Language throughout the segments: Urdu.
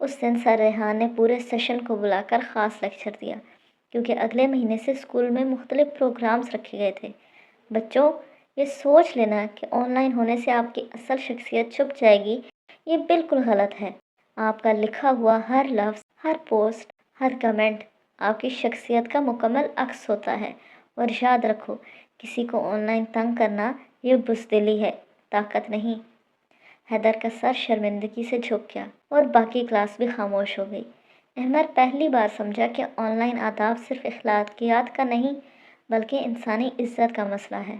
اس دن سر ریحان نے پورے سیشن کو بلا کر خاص لیکچر دیا، کیونکہ اگلے مہینے سے اسکول میں مختلف پروگرامز رکھے گئے تھے۔ بچوں، یہ سوچ لینا کہ آن لائن ہونے سے آپ کی اصل شخصیت چھپ جائے گی، یہ بالکل غلط ہے۔ آپ کا لکھا ہوا ہر لفظ، ہر پوسٹ، ہر کمنٹ آپ کی شخصیت کا مکمل عکس ہوتا ہے۔ اور یاد رکھو، کسی کو آن لائن تنگ کرنا یہ بزدلی ہے، طاقت نہیں۔ حیدر کا سر شرمندگی سے جھک گیا اور باقی کلاس بھی خاموش ہو گئی۔ احمد پہلی بار سمجھا کہ آن لائن آداب صرف اخلاقیات کا نہیں بلکہ انسانی عزت کا مسئلہ ہے۔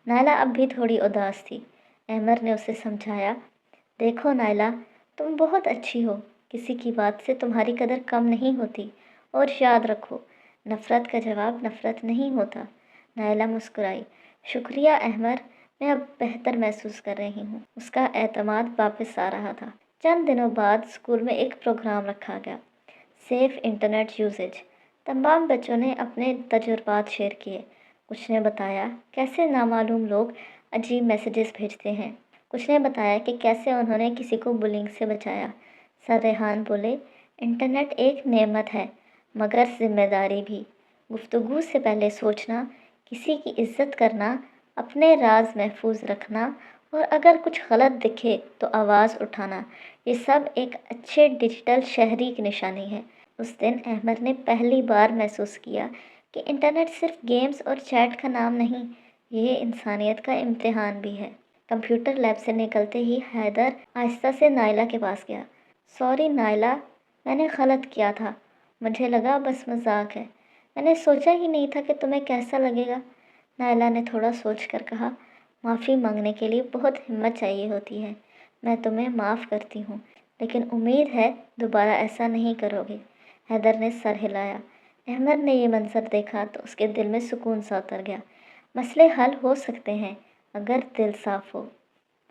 نائلہ اب بھی تھوڑی اداس تھی۔ احمد نے اسے سمجھایا، دیکھو نائلہ، تم بہت اچھی ہو، کسی کی بات سے تمہاری قدر کم نہیں ہوتی، اور یاد رکھو، نفرت کا جواب نفرت نہیں ہوتا۔ نائلہ مسکرائی، شکریہ احمد، میں اب بہتر محسوس کر رہی ہوں۔ اس کا اعتماد واپس آ رہا تھا۔ چند دنوں بعد اسکول میں ایک پروگرام رکھا گیا، سیف انٹرنیٹ یوزیج۔ تمام بچوں نے اپنے تجربات شیئر کیے۔ کچھ نے بتایا کیسے نامعلوم لوگ عجیب میسیجز بھیجتے ہیں، کچھ نے بتایا کہ کیسے انہوں نے کسی کو بلنگ سے بچایا۔ سر ریحان بولے، انٹرنیٹ ایک نعمت ہے مگر ذمہ داری بھی۔ گفتگو سے پہلے سوچنا، کسی کی عزت کرنا، اپنے راز محفوظ رکھنا، اور اگر کچھ غلط دکھے تو آواز اٹھانا، یہ سب ایک اچھے ڈیجیٹل شہری کی نشانی ہے۔ اس دن احمد نے پہلی بار محسوس کیا کہ انٹرنیٹ صرف گیمز اور چیٹ کا نام نہیں، یہ انسانیت کا امتحان بھی ہے۔ کمپیوٹر لیب سے نکلتے ہی حیدر آہستہ سے نائلہ کے پاس گیا۔ سوری نائلہ، میں نے غلط کیا تھا، مجھے لگا بس مذاق ہے، میں نے سوچا ہی نہیں تھا کہ تمہیں کیسا لگے گا۔ نائلہ نے تھوڑا سوچ کر کہا، معافی مانگنے کے لیے بہت ہمت چاہیے ہوتی ہے، میں تمہیں معاف کرتی ہوں، لیکن امید ہے دوبارہ ایسا نہیں کرو گے۔ حیدر نے سر ہلایا۔ احمد نے یہ منظر دیکھا تو اس کے دل میں سکون سا اتر گیا۔ مسئلے حل ہو سکتے ہیں اگر دل صاف ہو۔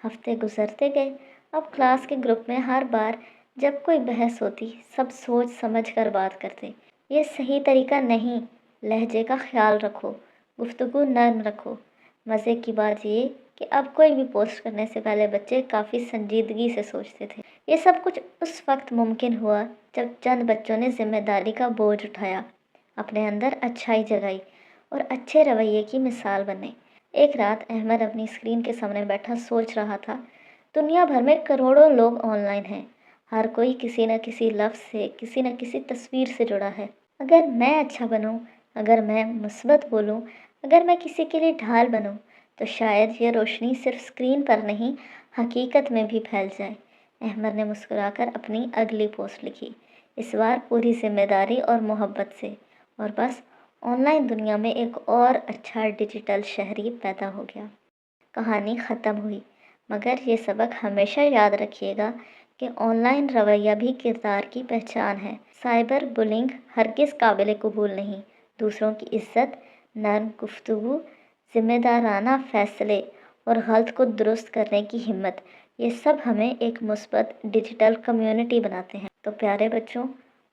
ہفتے گزرتے گئے۔ اب کلاس کے گروپ میں ہر بار جب کوئی بحث ہوتی، سب سوچ سمجھ کر بات کرتے۔ یہ صحیح طریقہ نہیں، لہجے کا خیال رکھو، گفتگو نرم رکھو۔ مزے کی بات یہ کہ اب کوئی بھی پوسٹ کرنے سے پہلے بچے کافی سنجیدگی سے سوچتے تھے۔ یہ سب کچھ اس وقت ممکن ہوا جب چند بچوں نے ذمہ داری کا بوجھ اٹھایا، اپنے اندر اچھائی جگائی اور اچھے رویے کی مثال بنے۔ ایک رات احمد اپنی اسکرین کے سامنے بیٹھا سوچ رہا تھا، دنیا بھر میں کروڑوں لوگ آن لائن ہیں، ہر کوئی کسی نہ کسی لفظ سے، کسی نہ کسی تصویر سے جڑا ہے۔ اگر میں اچھا بنوں، اگر میں مثبت بولوں، اگر میں کسی کے لیے ڈھال بنوں، تو شاید یہ روشنی صرف اسکرین پر نہیں، حقیقت میں بھی پھیل جائے۔ احمد نے مسکرا کر اپنی اگلی پوسٹ لکھی، اس بار پوری ذمہ داری اور محبت سے، اور بس آن لائن دنیا میں ایک اور اچھا ڈیجیٹل شہری پیدا ہو گیا۔ کہانی ختم ہوئی، مگر یہ سبق ہمیشہ یاد رکھیے گا کہ آن لائن رویہ بھی کردار کی پہچان ہے۔ سائبر بلنگ ہرگز قابل قبول نہیں۔ دوسروں کی عزت، نرم گفتگو، ذمہ دارانہ فیصلے اور غلط کو درست کرنے کی ہمت، یہ سب ہمیں ایک مثبت ڈیجیٹل کمیونٹی بناتے ہیں۔ تو پیارے بچوں،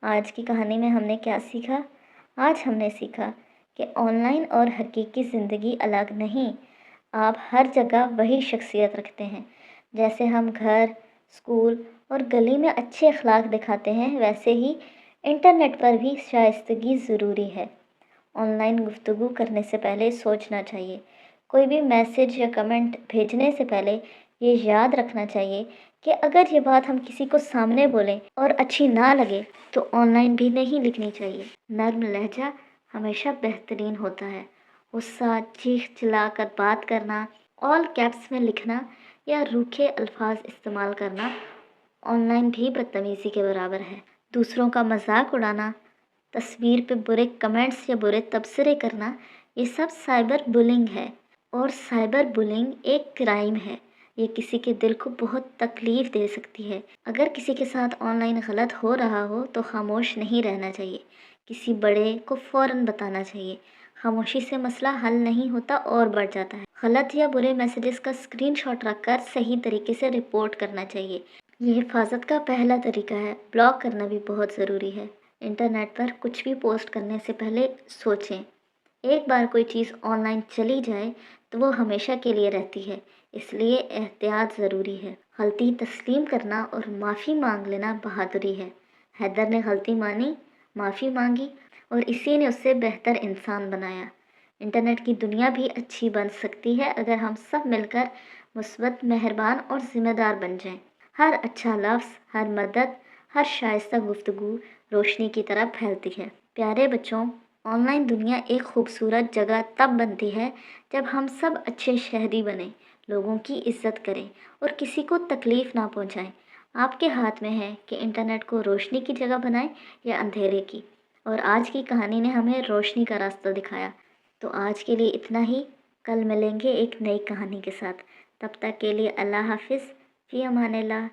آج کی کہانی میں ہم نے کیا سیکھا؟ آج ہم نے سیکھا کہ آن لائن اور حقیقی زندگی الگ نہیں، آپ ہر جگہ وہی شخصیت رکھتے ہیں۔ جیسے ہم گھر، اسکول اور گلی میں اچھے اخلاق دکھاتے ہیں، ویسے ہی انٹرنیٹ پر بھی شائستگی ضروری ہے۔ آن لائن گفتگو کرنے سے پہلے سوچنا چاہیے، کوئی بھی میسیج یا کمنٹ بھیجنے سے پہلے یہ یاد رکھنا چاہیے کہ اگر یہ بات ہم کسی کو سامنے بولیں اور اچھی نہ لگے تو آن لائن بھی نہیں لکھنی چاہیے۔ نرم لہجہ ہمیشہ بہترین ہوتا ہے۔ غصہ، چیخ چلا کر بات کرنا، آل کیپس میں لکھنا یا روکھے الفاظ استعمال کرنا آن لائن بھی بدتمیزی کے برابر ہے۔ دوسروں کا مذاق اڑانا، تصویر پہ برے کمنٹس یا برے تبصرے کرنا، یہ سب سائبر بلنگ ہے، اور سائبر بلنگ ایک کرائم ہے۔ یہ کسی کے دل کو بہت تکلیف دے سکتی ہے۔ اگر کسی کے ساتھ آن لائن غلط ہو رہا ہو تو خاموش نہیں رہنا چاہیے، کسی بڑے کو فوراً بتانا چاہیے۔ خاموشی سے مسئلہ حل نہیں ہوتا اور بڑھ جاتا ہے۔ غلط یا برے میسیجز کا اسکرین شاٹ رکھ کر صحیح طریقے سے رپورٹ کرنا چاہیے، یہ حفاظت کا پہلا طریقہ ہے۔ بلاک کرنا بھی بہت ضروری ہے۔ انٹرنیٹ پر کچھ بھی پوسٹ کرنے سے پہلے سوچیں، ایک بار کوئی چیز آن لائن چلی جائے تو وہ ہمیشہ کے لیے رہتی ہے، اس لیے احتیاط ضروری ہے۔ غلطی تسلیم کرنا اور معافی مانگ لینا بہادری ہے۔ حیدر نے غلطی مانی، معافی مانگی اور اسی نے اسے بہتر انسان بنایا۔ انٹرنیٹ کی دنیا بھی اچھی بن سکتی ہے اگر ہم سب مل کر مثبت، مہربان اور ذمہ دار بن جائیں۔ ہر اچھا لفظ، ہر مدد، ہر شائستہ گفتگو روشنی کی طرح پھیلتی ہے۔ پیارے بچوں، آن لائن دنیا ایک خوبصورت جگہ تب بنتی ہے جب ہم سب اچھے شہری بنیں، لوگوں کی عزت کریں اور کسی کو تکلیف نہ پہنچائیں۔ آپ کے ہاتھ میں ہے کہ انٹرنیٹ کو روشنی کی جگہ بنائیں یا اندھیرے کی، اور آج کی کہانی نے ہمیں روشنی کا راستہ دکھایا۔ تو آج کے لیے اتنا ہی، کل ملیں گے ایک نئی کہانی کے ساتھ۔ تب تک کے لیے اللہ حافظ، فی امان اللہ۔